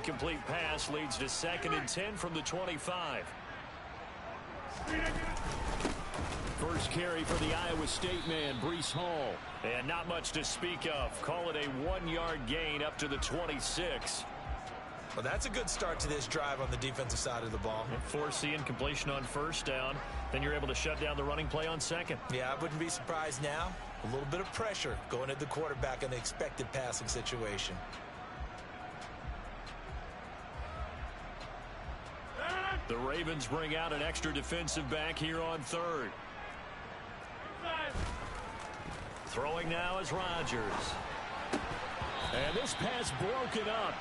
incomplete pass leads to 2nd and 10 from the 25. First carry for the Iowa State man, Breece Hall. And not much to speak of. Call it a 1-yard gain up to the 26. Well, that's a good start to this drive on the defensive side of the ball. Forcing completion on first down. Then you're able to shut down the running play on second. Yeah, I wouldn't be surprised now. A little bit of pressure going at the quarterback in the expected passing situation. The Ravens bring out an extra defensive back here on 3rd. Throwing now is Rodgers. And this pass broken up.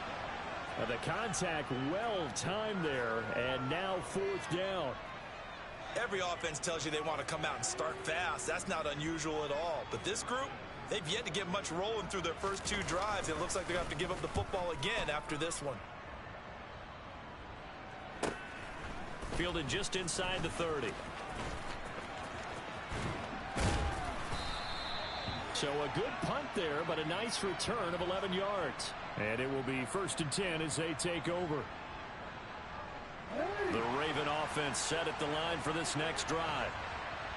The contact well timed there, and now 4th down. Every offense tells you they want to come out and start fast. That's not unusual at all. But this group, they've yet to get much rolling through their first 2 drives. It looks like they're going to have to give up the football again after this one. Fielded just inside the 30. So a good punt there, but a nice return of 11 yards. And it will be 1st and 10 as they take over. The Raven offense set at the line for this next drive.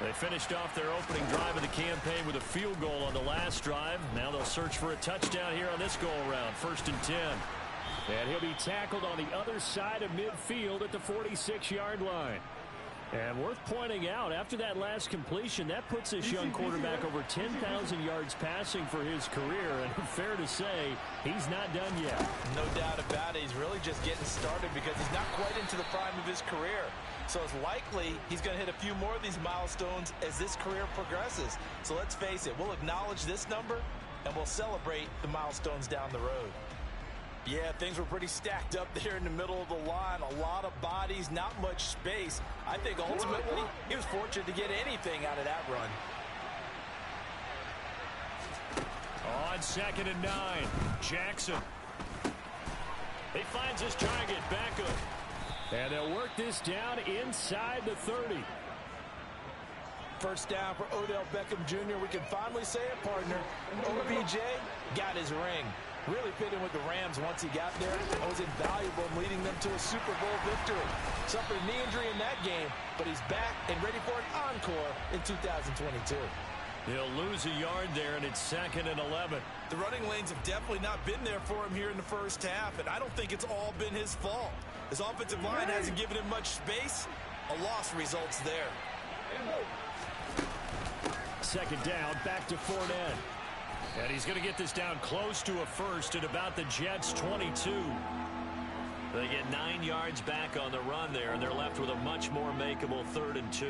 They finished off their opening drive of the campaign with a field goal on the last drive. Now they'll search for a touchdown here on this go-around. 1st and 10. And he'll be tackled on the other side of midfield at the 46-yard line. And worth pointing out, after that last completion, that puts this young quarterback over 10,000 yards passing for his career. And fair to say, he's not done yet. No doubt about it. He's really just getting started because he's not quite into the prime of his career. So it's likely he's going to hit a few more of these milestones as this career progresses. So let's face it, we'll acknowledge this number and we'll celebrate the milestones down the road. Yeah, things were pretty stacked up there in the middle of the line. A lot of bodies, not much space. I think ultimately he was fortunate to get anything out of that run. On 2nd and 9, Jackson. He finds his target, Beckham. And they'll work this down inside the 30. First down for Odell Beckham Jr. We can finally say it, partner. OBJ got his ring. Really fit in with the Rams once he got there. It was invaluable in leading them to a Super Bowl victory. Suffered a knee injury in that game, but he's back and ready for an encore in 2022. He'll lose a yard there, and it's 2nd and 11. The running lanes have definitely not been there for him here in the first half, and I don't think it's all been his fault. His offensive line hasn't given him much space. A loss results there. 2nd down, back to Fournette. And he's going to get this down close to a first at about the Jets' 22. They get 9 yards back on the run there, and they're left with a much more makeable 3rd and 2.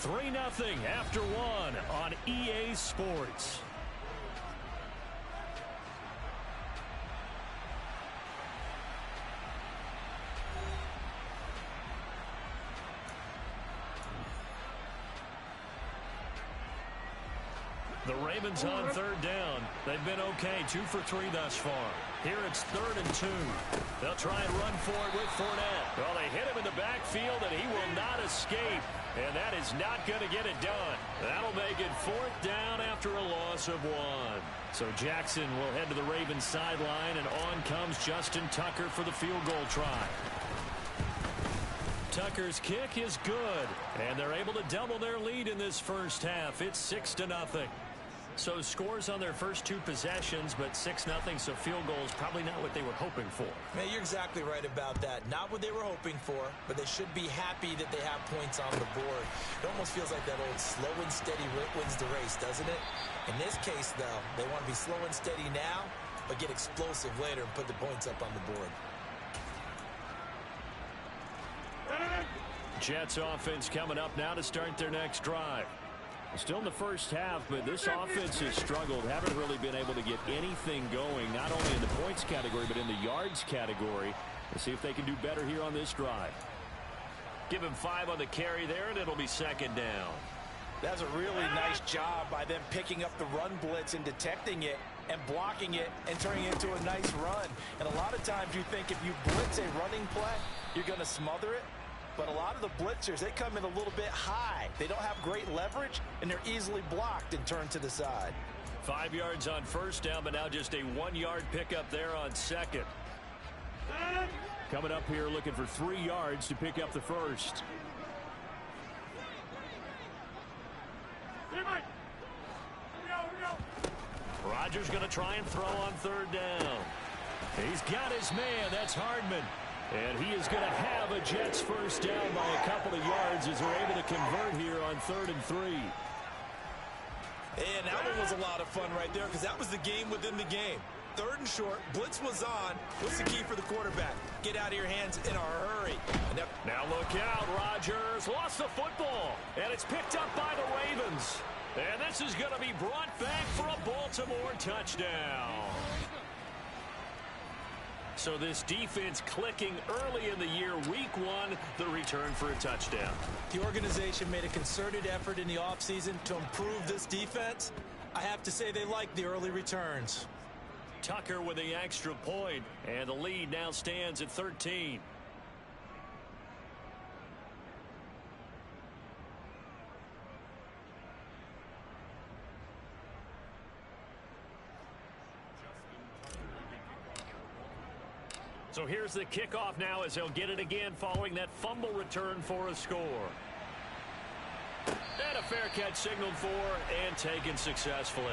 3-0 after 1 on EA Sports. The Ravens on 3rd down. They've been okay, 2 for 3 thus far. Here it's 3rd and 2. They'll try and run for it with Fournette. Well, they hit him in the backfield, and he will not escape. And that is not going to get it done. That'll make it 4th down after a loss of 1. So Jackson will head to the Ravens sideline, and on comes Justin Tucker for the field goal try. Tucker's kick is good, and they're able to double their lead in this first half. It's 6-0. So scores on their first 2 possessions, but 6-0, so field goals probably not what they were hoping for. Man, you're exactly right about that. Not what they were hoping for, but they should be happy that they have points on the board. It almost feels like that old slow and steady wins the race, doesn't it? In this case, though, they want to be slow and steady now, but get explosive later and put the points up on the board. Jets offense coming up now to start their next drive. Still in the first half, but this offense has struggled. Haven't really been able to get anything going, not only in the points category, but in the yards category. Let's see if they can do better here on this drive. Give him 5 on the carry there, and it'll be 2nd down. That's a really nice job by them picking up the run blitz and detecting it and blocking it and turning it into a nice run. And a lot of times you think if you blitz a running play, you're going to smother it. But a lot of the blitzers, they come in a little bit high. They don't have great leverage, and they're easily blocked and turned to the side. 5 yards on first down, but now just a 1-yard pickup there on second. Coming up here looking for 3 yards to pick up the first. Rodgers going to try and throw on third down. He's got his man. That's Hardman. And he is going to have a Jets first down by a couple of yards as they're able to convert here on 3rd and 3. And that one was a lot of fun right there because that was the game within the game. 3rd and short, blitz was on. What's the key for the quarterback? Get out of your hands in a hurry. Now look out, Rodgers lost the football, and it's picked up by the Ravens. And this is going to be brought back for a Baltimore touchdown. So this defense clicking early in the year, week 1, the return for a touchdown. The organization made a concerted effort in the offseason to improve this defense. I have to say they like the early returns. Tucker with the extra point, and the lead now stands at 13. So here's the kickoff now as they'll get it again following that fumble return for a score. And a fair catch signaled for and taken successfully.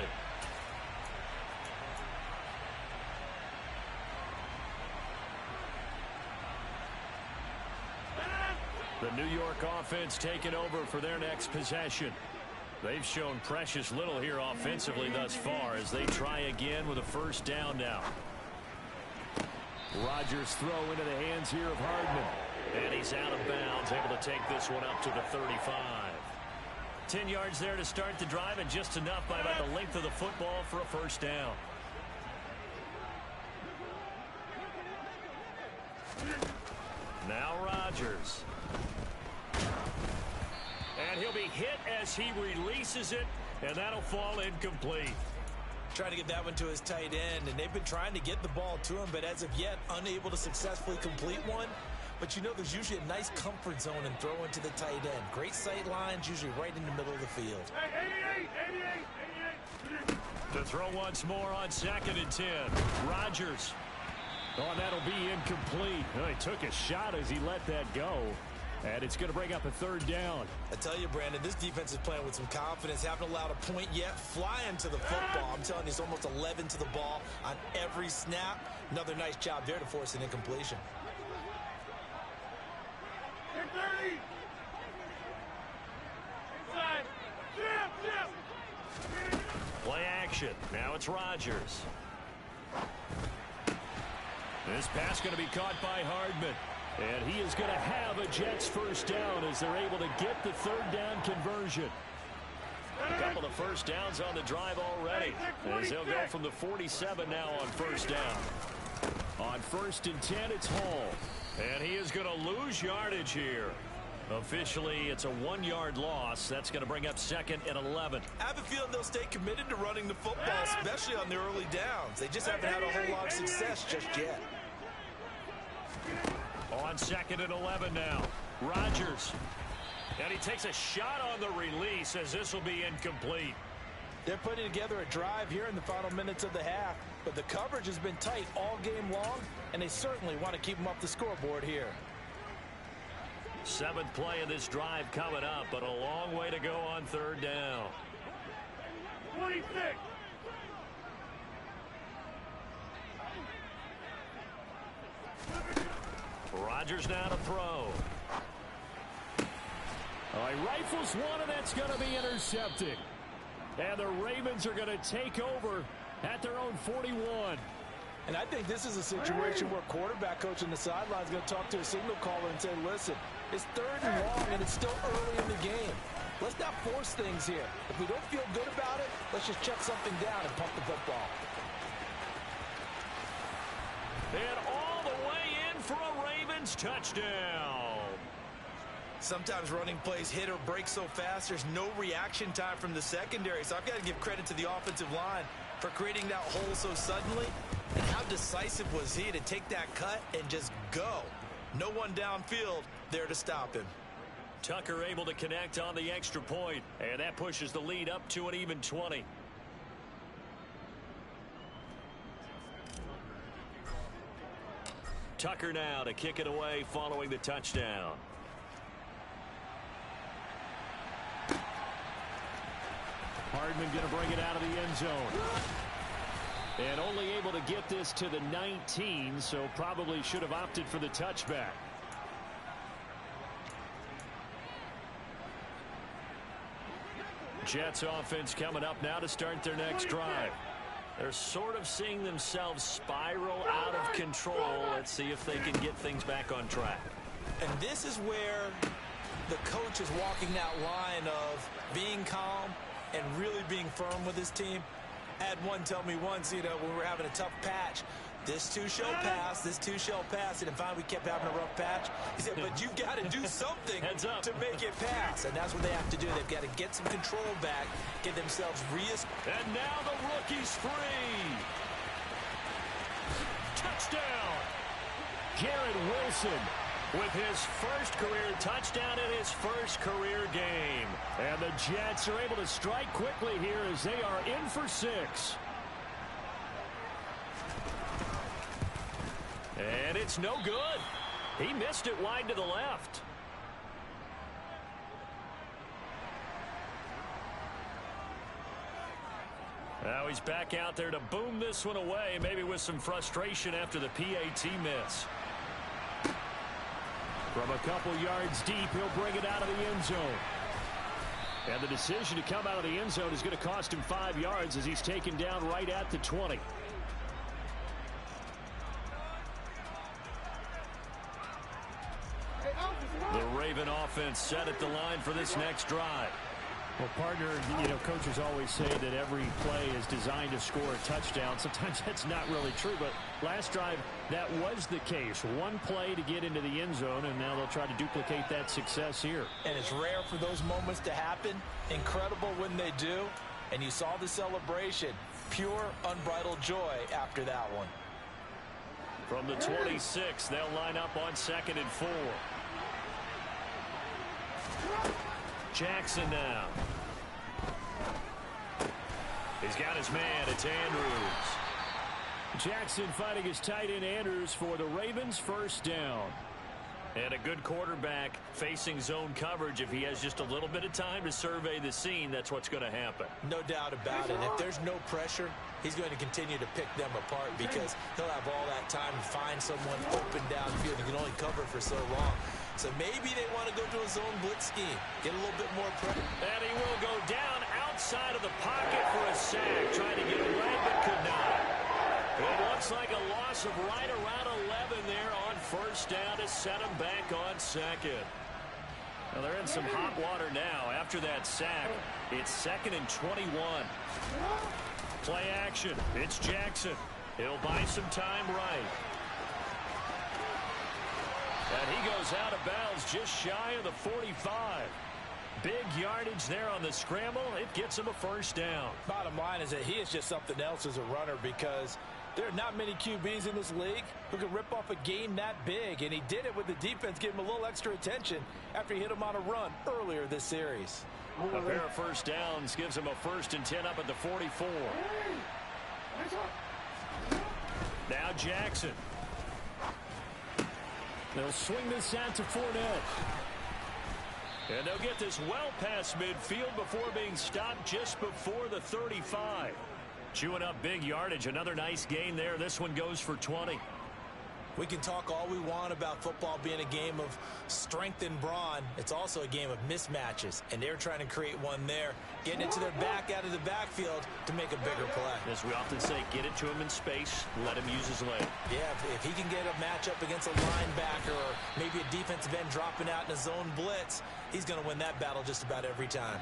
The New York offense taking over for their next possession. They've shown precious little here offensively thus far as they try again with a first down now. Rodgers throw into the hands here of Hardman. And he's out of bounds, able to take this one up to the 35. 10 yards there to start the drive, and just enough by about the length of the football for a first down. Now Rodgers. And he'll be hit as he releases it, and that'll fall incomplete. Trying to get that one to his tight end, and they've been trying to get the ball to him, but as of yet, unable to successfully complete one. But you know there's usually a nice comfort zone in throwing to the tight end. Great sight lines, usually right in the middle of the field. To throw once more on 2nd and 10. Rodgers. Oh, and that'll be incomplete. Oh, he took a shot as he let that go. And it's going to bring up a 3rd down. I tell you, Brandon, this defense is playing with some confidence. Haven't allowed a point yet. Flying to the football. I'm telling you, it's almost 11 to the ball on every snap. Another nice job there to force an incompletion. Play action. Now it's Rodgers. This pass going to be caught by Hardman. And he is going to have a Jets first down as they're able to get the 3rd down conversion. A couple of first downs on the drive already, as they'll go from the 47 now on first down. On 1st and 10, it's Hall. And he is going to lose yardage here. Officially, it's a 1-yard loss. That's going to bring up 2nd and 11. I have a feeling they'll stay committed to running the football, especially on the early downs. They just haven't had a whole lot of success just yet. On 2nd and 11 now. Rodgers. And he takes a shot on the release as this will be incomplete. They're putting together a drive here in the final minutes of the half, but the coverage has been tight all game long, and they certainly want to keep them up the scoreboard here. 7th play of this drive coming up, but a long way to go on 3rd down. 26. Rodgers now to throw. He rifles one, and that's going to be intercepted. And the Ravens are going to take over at their own 41. And I think this is a situation where quarterback coach on the sideline is going to talk to a signal caller and say, listen, it's 3rd and long, and it's still early in the game. Let's not force things here. If we don't feel good about it, let's just check something down and pump the football. And all the way in for a Ravens touchdown. Sometimes running plays hit or break so fast, there's no reaction time from the secondary. So I've got to give credit to the offensive line for creating that hole so suddenly. And how decisive was he to take that cut and just go? No one downfield there to stop him. Tucker able to connect on the extra point, and that pushes the lead up to an even 20. Tucker now to kick it away following the touchdown. Hardman going to bring it out of the end zone. And only able to get this to the 19, so probably should have opted for the touchback. Jets offense coming up now to start their next drive. They're sort of seeing themselves spiral out of control. Let's see if they can get things back on track. And this is where the coach is walking that line of being calm and really being firm with his team. I had one tell me once, when we were having a tough patch, this too shall pass, this too shall pass. And finally we kept having a rough patch. He said, but you've got to do something to make it pass. And that's what they have to do. They've got to get some control back, get themselves And now the rookie's free. Touchdown. Garrett Wilson with his first career touchdown in his first career game. And the Jets are able to strike quickly here as they are in for 6. And it's no good. He missed it wide to the left. Now he's back out there to boom this one away, maybe with some frustration after the PAT miss. From a couple yards deep, he'll bring it out of the end zone. And the decision to come out of the end zone is going to cost him 5 yards as he's taken down right at the 20. The Raven offense set at the line for this next drive. Well, partner, coaches always say that every play is designed to score a touchdown. Sometimes that's not really true, but last drive, that was the case. One play to get into the end zone, and now they'll try to duplicate that success here. And it's rare for those moments to happen. Incredible when they do. And you saw the celebration. Pure, unbridled joy after that one. From the 26, they'll line up on 2nd and 4. Jackson now. He's got his man. It's Andrews. Jackson fighting his tight end Andrews for the Ravens' first down. And a good quarterback facing zone coverage. If he has just a little bit of time to survey the scene, that's what's going to happen. No doubt about it. If there's no pressure, he's going to continue to pick them apart because he'll have all that time to find someone open downfield. He can only cover for so long. So maybe they want to go to a zone blitz scheme, get a little bit more pressure. And he will go down outside of the pocket for a sack, trying to get away but could not. It looks like a loss of right around 11 there on first down to set him back on 2nd. Now they're in some hot water now. After that sack, it's 2nd and 21. Play action. It's Jackson. He'll buy some time right. And he goes out of bounds just shy of the 45. Big yardage there on the scramble. It gets him a first down. Bottom line is that he is just something else as a runner because there are not many QBs in this league who can rip off a game that big. And he did it with the defense giving him a little extra attention after he hit him on a run earlier this series. A pair of first downs gives him a 1st and 10 up at the 44. Now Jackson. They'll swing this out to Fournette. And they'll get this well past midfield before being stopped just before the 35. Chewing up big yardage. Another nice gain there. This one goes for 20. We can talk all we want about football being a game of strength and brawn. It's also a game of mismatches, and they're trying to create one there, getting it to their back out of the backfield to make a bigger play. As we often say, get it to him in space, let him use his leg. Yeah, if he can get a matchup against a linebacker or maybe a defensive end dropping out in a zone blitz, he's going to win that battle just about every time.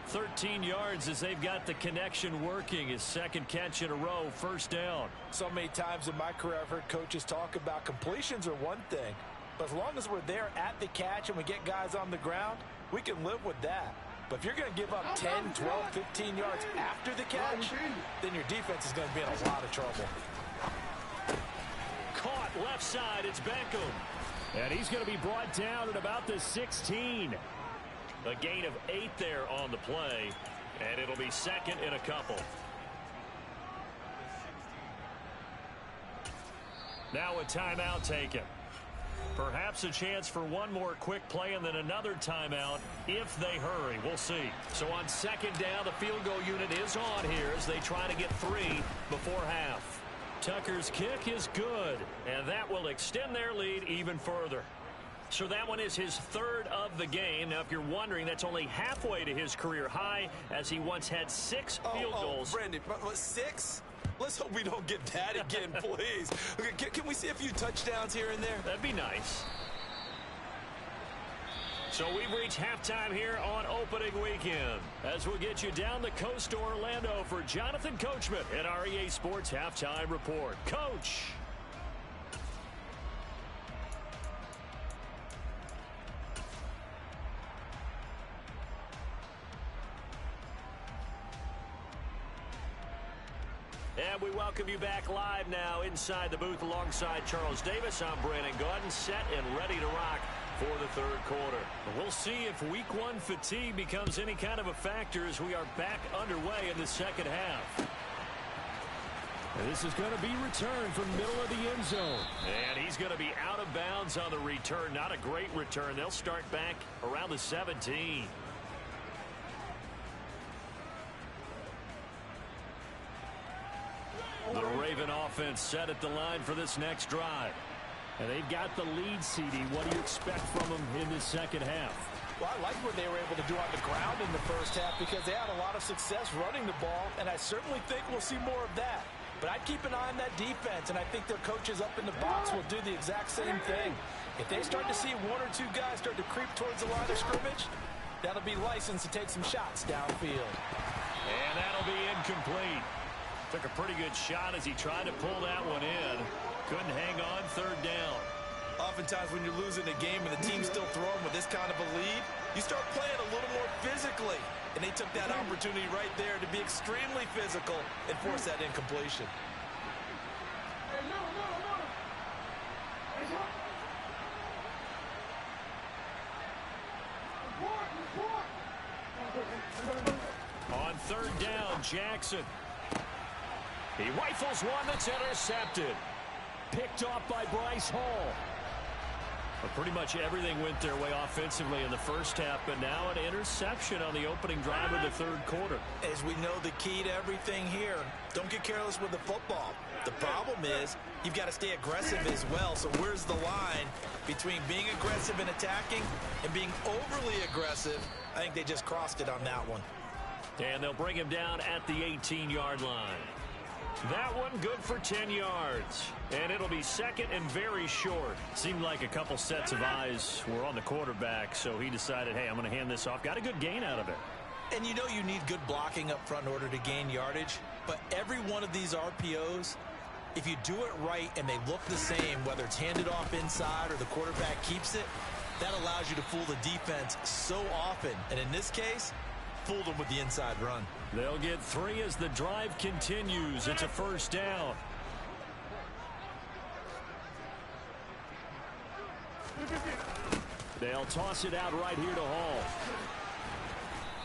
13 yards as they've got the connection working. His 2nd catch in a row, first down. So many times in my career I've heard coaches talk about completions are one thing, but as long as we're there at the catch and we get guys on the ground, we can live with that. But if you're going to give up 10, 12, 15 yards after the catch, then your defense is going to be in a lot of trouble. Caught left side, it's Beckham. And he's going to be brought down at about the 16. A gain of 8 there on the play, and it'll be 2nd and a couple. Now a timeout taken. Perhaps a chance for one more quick play and then another timeout if they hurry. We'll see. So on second down, the field goal unit is on here as they try to get 3 before half. Tucker's kick is good, and that will extend their lead even further. So that one is his 3rd of the game. Now, if you're wondering, that's only halfway to his career high as he once had 6 field goals. Brandon, 6? Let's hope we don't get that again, please. Okay, can we see a few touchdowns here and there? That'd be nice. So we've reached halftime here on opening weekend as we'll get you down the coast to Orlando for Jonathan Coachman at our EA Sports Halftime Report. Coach. And we welcome you back live now inside the booth alongside Charles Davis. I'm Brandon Gaudin, set and ready to rock for the 3rd quarter. We'll see if week 1 fatigue becomes any kind of a factor as we are back underway in the second half. And this is going to be returned from middle of the end zone. And he's going to be out of bounds on the return. Not a great return. They'll start back around the 17. The Raven offense set at the line for this next drive. And they've got the lead, CD. What do you expect from them in the second half? Well, I like what they were able to do on the ground in the first half because they had a lot of success running the ball, and I certainly think we'll see more of that. But I'd keep an eye on that defense, and I think their coaches up in the box will do the exact same thing. If they start to see 1 or 2 guys start to creep towards the line of scrimmage, that'll be license to take some shots downfield. And that'll be incomplete. Took a pretty good shot as he tried to pull that one in. Couldn't hang on 3rd down. Oftentimes when you're losing a game and the team's still throwing with this kind of a lead, you start playing a little more physically. And they took that opportunity right there to be extremely physical and force that incompletion. On 3rd down, Jackson. He rifles one that's intercepted. Picked off by Bryce Hall. But pretty much everything went their way offensively in the first half, but now an interception on the opening drive of the 3rd quarter. As we know, the key to everything here, don't get careless with the football. The problem is you've got to stay aggressive as well. So where's the line between being aggressive and attacking and being overly aggressive? I think they just crossed it on that one. And they'll bring him down at the 18-yard line. That one good for 10 yards. And it'll be 2nd and very short. Seemed like a couple sets of eyes were on the quarterback, so he decided, hey, I'm going to hand this off. Got a good gain out of it. And you know you need good blocking up front in order to gain yardage. But every one of these RPOs, if you do it right and they look the same, whether it's handed off inside or the quarterback keeps it, that allows you to fool the defense so often. And in this case, fooled them with the inside run. They'll get 3 as the drive continues. It's a 1st down. They'll toss it out right here to Hall.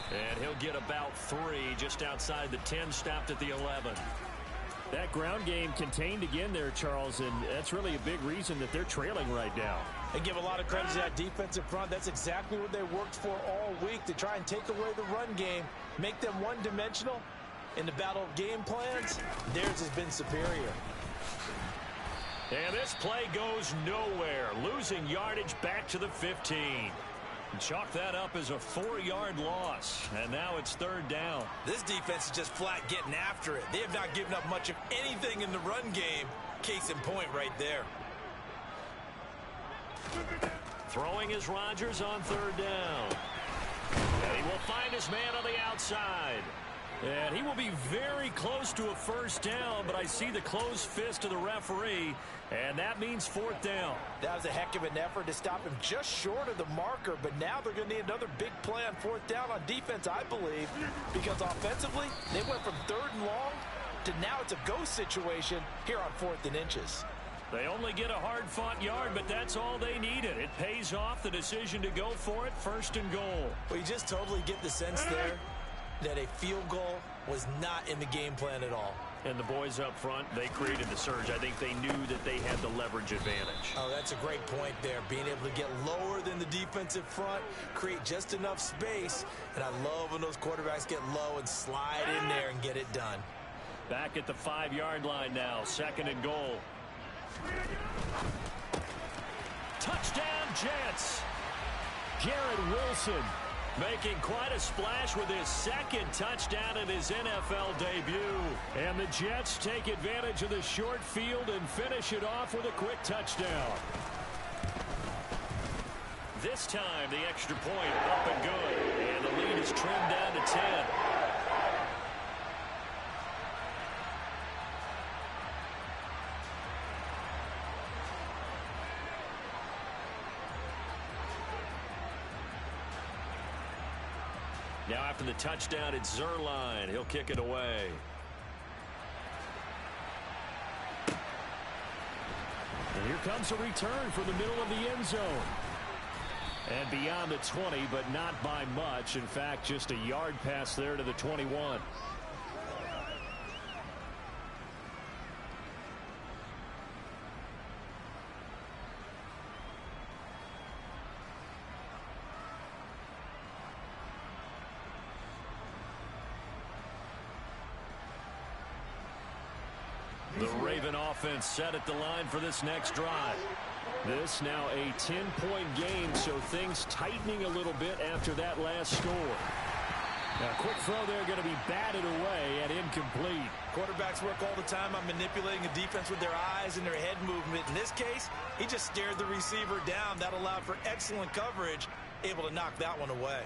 And he'll get about 3 just outside the 10, stopped at the 11. That ground game contained again there, Charles, and that's really a big reason that they're trailing right now. They give a lot of credit to that defensive front. That's exactly what they worked for all week, to try and take away the run game, make them one-dimensional. In the battle of game plans, theirs has been superior. And this play goes nowhere, losing yardage back to the 15. And chalk that up as a 4-yard loss. And now it's 3rd down. This defense is just flat getting after it. They have not given up much of anything in the run game. Case in point right there. Throwing is Rodgers on 3rd down. And he will find his man on the outside. And he will be very close to a 1st down, but I see the closed fist of the referee, and that means 4th down. That was a heck of an effort to stop him just short of the marker, but now they're going to need another big play on 4th down on defense, I believe, because offensively, they went from 3rd and long to now it's a go situation here on 4th and inches. They only get a hard-fought yard, but that's all they needed. It pays off the decision to go for it, 1st and goal. Well, you just totally get the sense there that a field goal was not in the game plan at all. And the boys up front, they created the surge. I think they knew that they had the leverage advantage. Oh, that's a great point there. Being able to get lower than the defensive front, create just enough space. And I love when those quarterbacks get low and slide in there and get it done. Back at the 5-yard line now, 2nd and goal. Touchdown, Jets. Garrett Wilson making quite a splash with his 2nd touchdown in his NFL debut. And the Jets take advantage of the short field and finish it off with a quick touchdown. This time, the extra point up and good. And the lead is trimmed down to 10. Now after the touchdown, it's Zerline. He'll kick it away. And here comes a return from the middle of the end zone. And beyond the 20, but not by much. In fact, just a yard pass there to the 21. The Raven offense set at the line for this next drive. This now a 10-point game, so things tightening a little bit after that last score. Now, quick throw there going to be batted away and incomplete. Quarterbacks work all the time on manipulating a defense with their eyes and their head movement. In this case, he just stared the receiver down. That allowed for excellent coverage, able to knock that one away.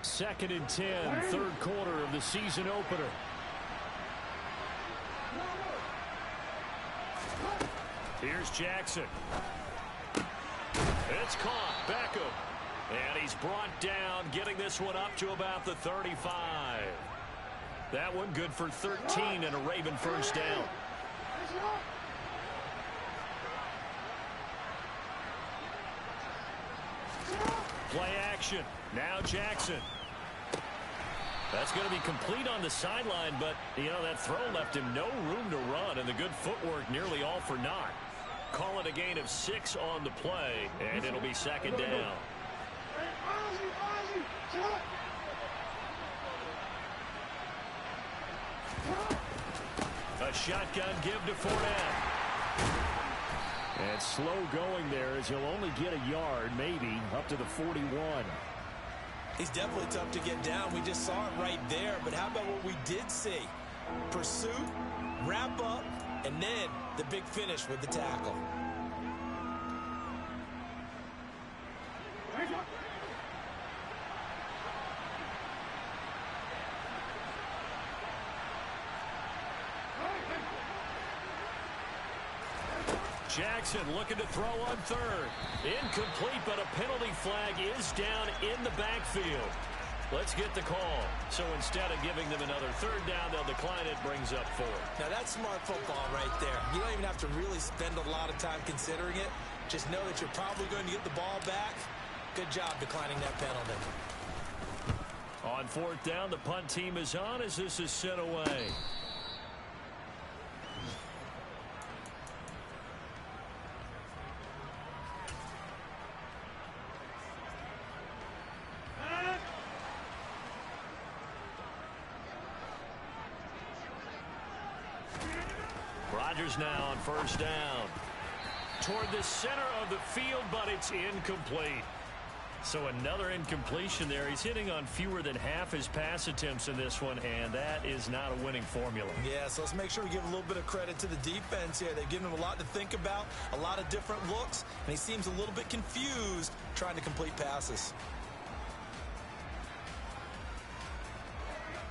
Second and 10, 3rd quarter of the season opener. Here's Jackson. It's caught. Beckham. And he's brought down, getting this one up to about the 35. That one good for 13 and a Raven first down. Play action. Now Jackson. That's going to be complete on the sideline, but, you know, that throw left him no room to run, and the good footwork nearly all for naught. Call it a gain of 6 on the play, and it'll be 2nd down. A shotgun give to Fournette. And slow going there as he'll only get a yard, maybe, up to the 41. He's definitely tough to get down. We just saw it right there. But how about what we did see? Pursuit, wrap up, and then the big finish with the tackle. Jackson looking to throw on 3rd. Incomplete, but a penalty flag is down in the backfield. Let's get the call. So instead of giving them another 3rd down, they'll decline it, brings up 4. Now that's smart football right there. You don't even have to really spend a lot of time considering it. Just know that you're probably going to get the ball back. Good job declining that penalty. On 4th down, the punt team is on as this is sent away. Rodgers now on 1st down. Toward the center of the field, but it's incomplete. So another incompletion there. He's hitting on fewer than half his pass attempts in this one, and that is not a winning formula. Yeah, so let's make sure we give a little bit of credit to the defense here. They've given him a lot to think about, a lot of different looks, and he seems a little bit confused trying to complete passes.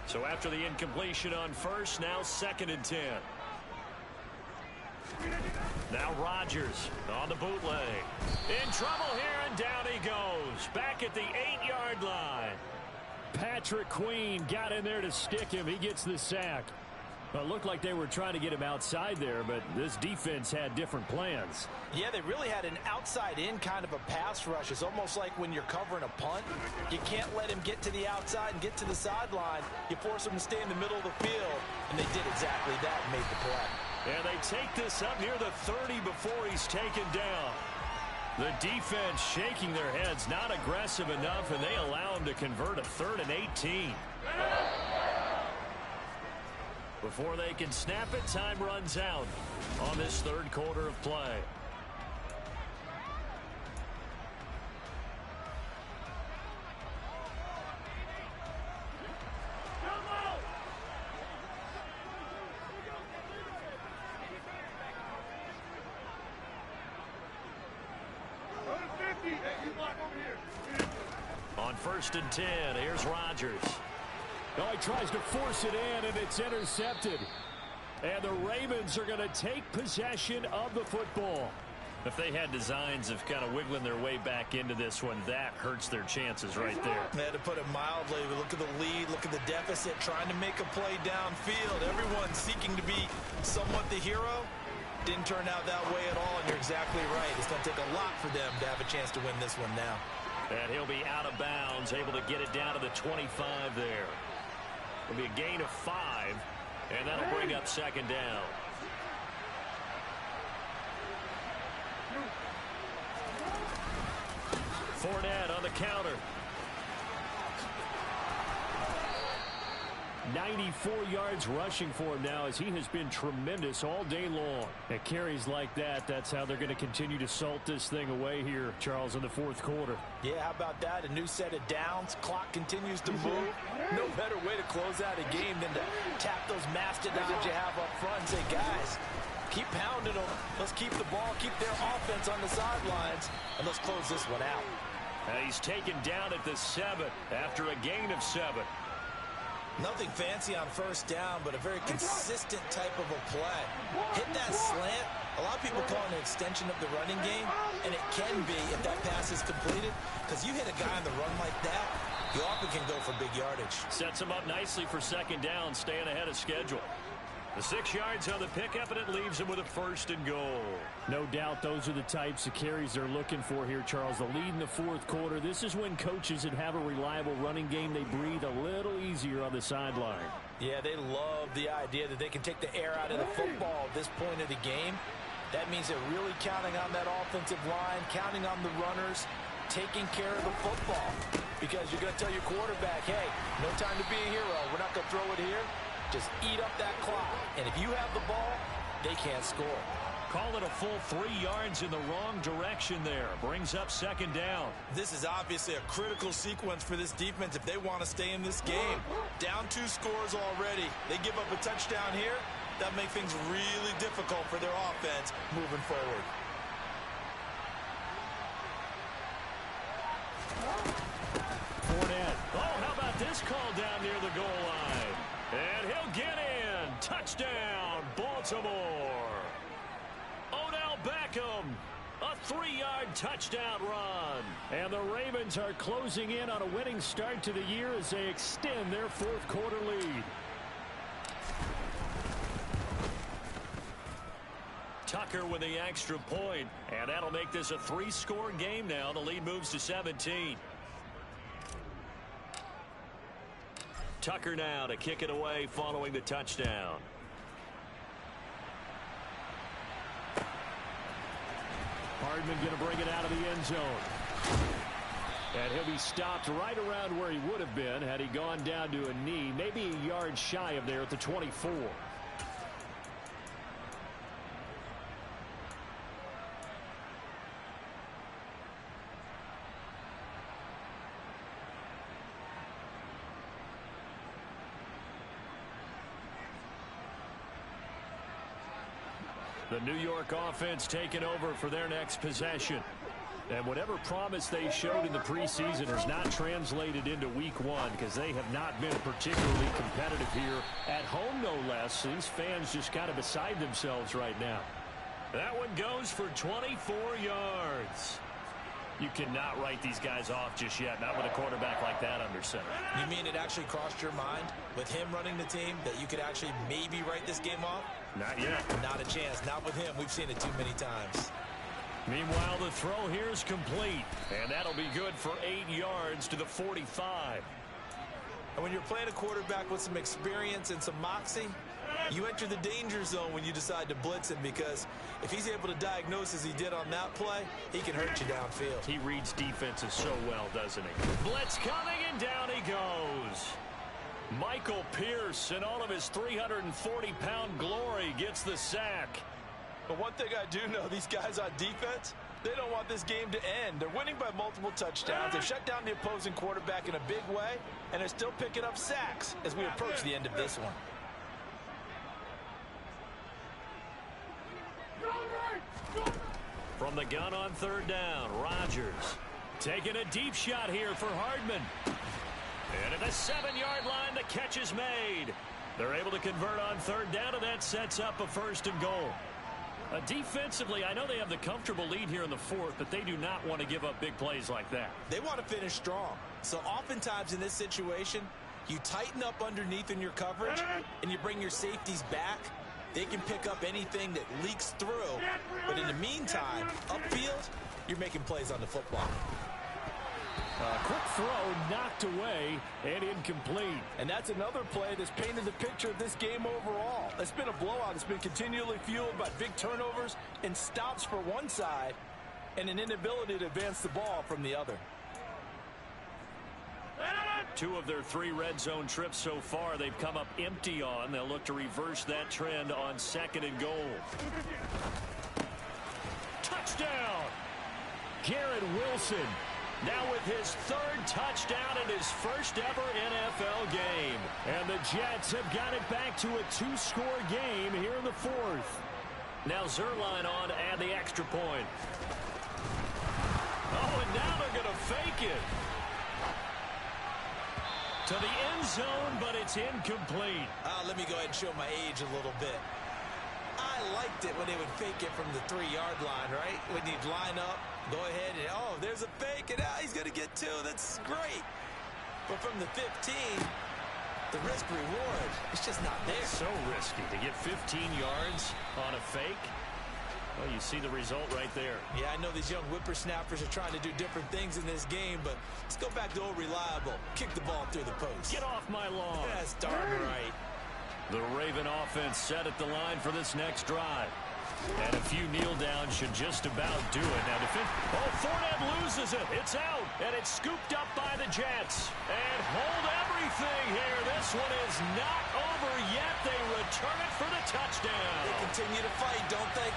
So after the incompletion on 1st, now 2nd and 10. Now Rodgers on the bootleg. In trouble here, and down he goes. Back at the 8-yard line. Patrick Queen got in there to stick him. He gets the sack. Well, it looked like they were trying to get him outside there, but this defense had different plans. Yeah, they really had an outside-in kind of a pass rush. It's almost like when you're covering a punt. You can't let him get to the outside and get to the sideline. You force him to stay in the middle of the field, and they did exactly that and made the play. And they take this up near the 30 before he's taken down. The defense shaking their heads, not aggressive enough, and they allow him to convert a 3rd and 18. Before they can snap it, time runs out on this 3rd quarter of play. On 1st and 10, here's Rodgers. Oh, he tries to force it in, and it's intercepted. And the Ravens are going to take possession of the football. If they had designs of kind of wiggling their way back into this one, that hurts their chances right there. Man, to put it mildly, look at the lead, look at the deficit, trying to make a play downfield. Everyone seeking to be somewhat the hero. Didn't turn out that way at all, and you're exactly right. It's going to take a lot for them to have a chance to win this one now. And he'll be out of bounds, able to get it down to the 25 there. It'll be a gain of 5, and that'll bring up 2nd down. Fournette on the counter. 94 yards rushing for him now as he has been tremendous all day long. At carries like that, that's how they're going to continue to salt this thing away here, Charles, in the 4th quarter. Yeah, how about that? A new set of downs. Clock continues to move. No better way to close out a game than to tap those mastodons you have up front and say, guys, keep pounding them. Let's keep the ball, keep their offense on the sidelines, and let's close this one out. And he's taken down at the 7 after a gain of 7. Nothing fancy on 1st down, but a very consistent type of a play. Hit that slant. A lot of people call it an extension of the running game, and it can be if that pass is completed, because you hit a guy on the run like that, you often can go for big yardage. Sets him up nicely for 2nd down, staying ahead of schedule. The 6 yards on the pickup, and it leaves him with a 1st and goal. No doubt those are the types of carries they're looking for here, Charles. The lead in the 4th quarter. This is when coaches that have a reliable running game, they breathe a little easier on the sideline. Yeah, they love the idea that they can take the air out of the football at this point of the game. That means they're really counting on that offensive line, counting on the runners, taking care of the football. Because you're going to tell your quarterback, hey, no time to be a hero. We're not going to throw it here. Just eat up that clock. And if you have the ball, they can't score. Call it a full 3 yards in the wrong direction there. Brings up 2nd down. This is obviously a critical sequence for this defense if they want to stay in this game. Down 2 scores already. They give up a touchdown here. That makes things really difficult for their offense moving forward. Fournette. Oh, how about this call down near the goal line? And he'll get in. Touchdown, Baltimore. Odell Beckham. A 3-yard touchdown run. And the Ravens are closing in on a winning start to the year as they extend their 4th quarter lead. Tucker with the extra point, and that'll make this a 3-score game now. The lead moves to 17. Tucker now to kick it away following the touchdown. Hardman going to bring it out of the end zone. And he'll be stopped right around where he would have been had he gone down to a knee, maybe a yard shy of there at the 24. The New York offense taking over for their next possession. And whatever promise they showed in the preseason has not translated into week 1 because they have not been particularly competitive here at home, no less. These fans just kind of beside themselves right now. That one goes for 24 yards. You cannot write these guys off just yet, not with a quarterback like that under center. You mean it actually crossed your mind with him running the team that you could actually maybe write this game off? Not yet. Not a chance. Not with him. We've seen it too many times. Meanwhile, the throw here is complete, and that'll be good for 8 yards to the 45. And when you're playing a quarterback with some experience and some moxie, you enter the danger zone when you decide to blitz him, because if he's able to diagnose as he did on that play, he can hurt you downfield. He reads defenses so well, doesn't he? Blitz coming, and down he goes. Michael Pierce, in all of his 340-pound glory, gets the sack. But one thing I do know, these guys on defense, they don't want this game to end. They're winning by multiple touchdowns. They've shut down the opposing quarterback in a big way, and they're still picking up sacks as we approach the end of this one. From the gun on third down, Rodgers taking a deep shot here for Hardman. And at the 7-yard line, the catch is made. They're able to convert on third down, and that sets up a 1st and goal. Defensively, I know they have the comfortable lead here in the 4th, but they do not want to give up big plays like that. They want to finish strong. So oftentimes in this situation, you tighten up underneath in your coverage, and you bring your safeties back. They can pick up anything that leaks through. But in the meantime, upfield, you're making plays on the football. Quick throw knocked away and incomplete. And that's another play that's painted the picture of this game overall. It's been a blowout. It's been continually fueled by big turnovers and stops for one side and an inability to advance the ball from the other. 2 of their 3 red zone trips so far they've come up empty on. They'll look to reverse that trend on 2nd and goal. Touchdown! Garrett Wilson now with his 3rd touchdown in his first ever NFL game. And the Jets have got it back to a 2-score game here in the 4th. Now Zerline on to add the extra point. Oh, and now they're going to fake it to the end zone, but it's incomplete. Let me go ahead and show my age a little bit. I liked it when they would fake it from the 3-yard line, right? When you'd line up, go ahead, and oh, there's a fake, and he's going to get 2. That's great. But from the 15, the risk-reward, it's just not there. So risky to get 15 yards on a fake. Well, you see the result right there. Yeah, I know these young whippersnappers are trying to do different things in this game, but let's go back to old reliable. Kick the ball through the post. Get off my lawn. That's darn right. The Raven offense set at the line for this next drive. And a few kneel downs should just about do it. Now, Fournette loses it. It's out, and it's scooped up by the Jets. And hold everything here. This one is not over yet. They return it for the touchdown. They continue to fight, don't they?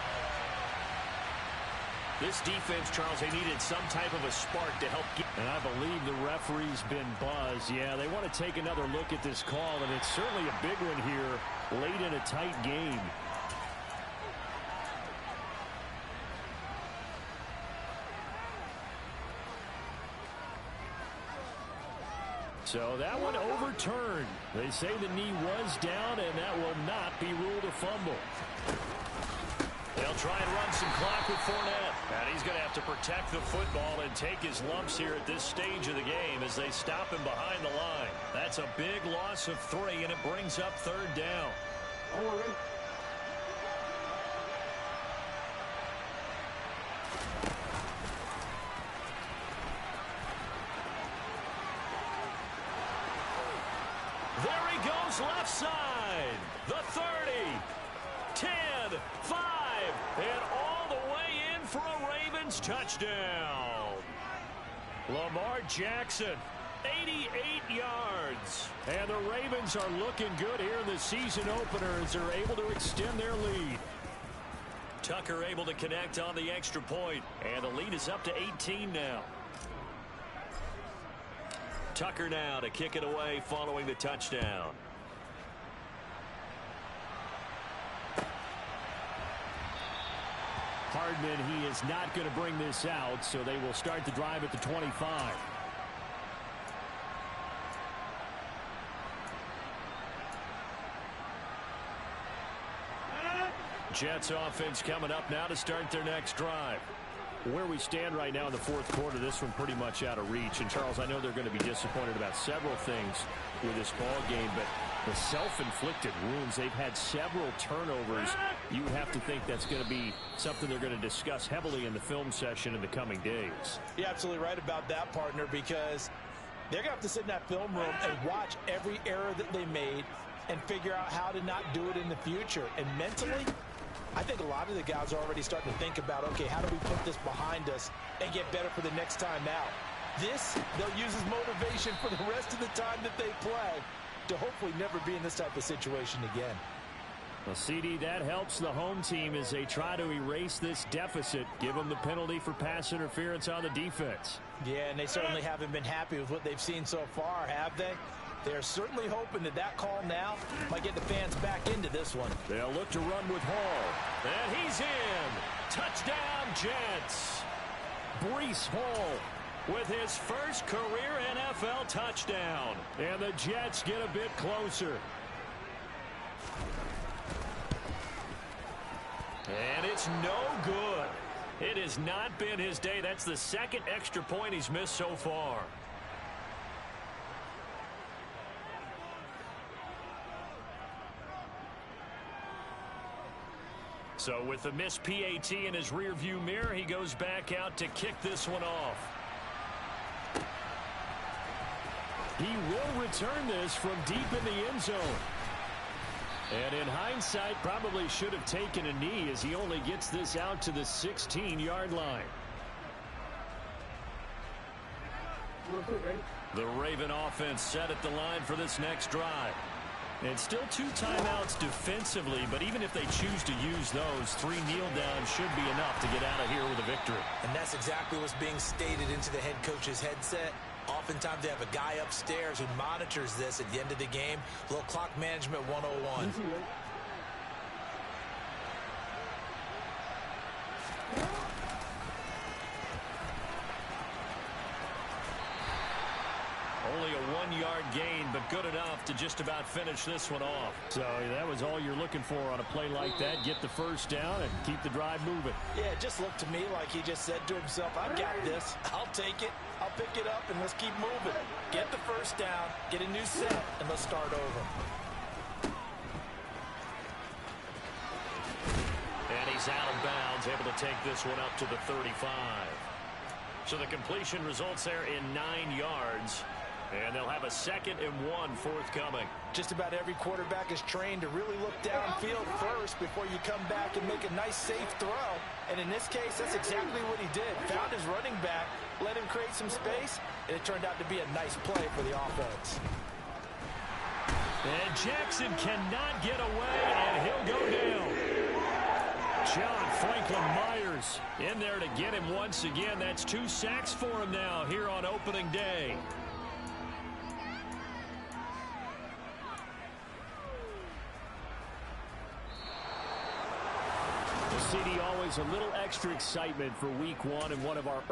This defense, Charles, they needed some type of a spark to help get. And I believe the referee's been buzzed. Yeah, they want to take another look at this call, and it's certainly a big one here late in a tight game. So that one overturned. They say the knee was down, and that will not be ruled a fumble. They'll try and run some clock with Fournette. And he's going to have to protect the football and take his lumps here at this stage of the game as they stop him behind the line. That's a big loss of 3, and it brings up 3rd down. There he goes left side. The 30, 10, 5. And all the way in for a Ravens touchdown. Lamar Jackson, 88 yards. And the Ravens are looking good here in the season opener as they're able to extend their lead. Tucker able to connect on the extra point. And the lead is up to 18 now. Tucker now to kick it away following the touchdown. Hardman, he is not going to bring this out, so they will start the drive at the 25. Jets offense coming up now to start their next drive. Where we stand right now in the fourth quarter, this one pretty much out of reach. And, Charles, I know they're going to be disappointed about several things with this ball game, but the self-inflicted wounds, they've had several turnovers. You have to think that's going to be something they're going to discuss heavily in the film session in the coming days. You're absolutely right about that, partner, because they're going to have to sit in that film room and watch every error that they made and figure out how to not do it in the future. And mentally, I think a lot of the guys are already starting to think about, okay, how do we put this behind us and get better for the next time out? This, they'll use as motivation for the rest of the time that they play to hopefully never be in this type of situation again. Well, CD, that helps the home team as they try to erase this deficit, give them the penalty for pass interference on the defense. Yeah, and they certainly haven't been happy with what they've seen so far, have they? They're certainly hoping that that call now might get the fans back into this one. They'll look to run with Hall. And he's in. Touchdown, Jets. Breece Hall with his first career NFL touchdown. And the Jets get a bit closer. And it's no good. It has not been his day. That's the second extra point he's missed so far. So with the missed PAT in his rearview mirror, he goes back out to kick this one off. He will return this from deep in the end zone. And in hindsight, probably should have taken a knee as he only gets this out to the 16-yard line. The Raven offense set at the line for this next drive. And still 2 timeouts defensively, but even if they choose to use those, 3 kneel downs should be enough to get out of here with a victory. And that's exactly what's being stated into the head coach's headset. Oftentimes they have a guy upstairs who monitors this at the end of the game. A little clock management 101. Only a 1-yard gain, but good enough to just about finish this one off. So that was all you're looking for on a play like that. Get the first down and keep the drive moving. Yeah, it just looked to me like he just said to himself, I got this. I'll take it. I'll pick it up, and let's keep moving. Get the first down, get a new set, and let's start over. And he's out of bounds, able to take this one up to the 35. So the completion results there in 9 yards. And they'll have a 2nd and 1 forthcoming. Just about every quarterback is trained to really look downfield first before you come back and make a nice, safe throw. And in this case, that's exactly what he did. Found his running back, let him create some space, and it turned out to be a nice play for the offense. And Jackson cannot get away, and he'll go down. John Franklin Myers in there to get him once again. That's 2 sacks for him now here on opening day. CD, always a little extra excitement for week 1 and one of our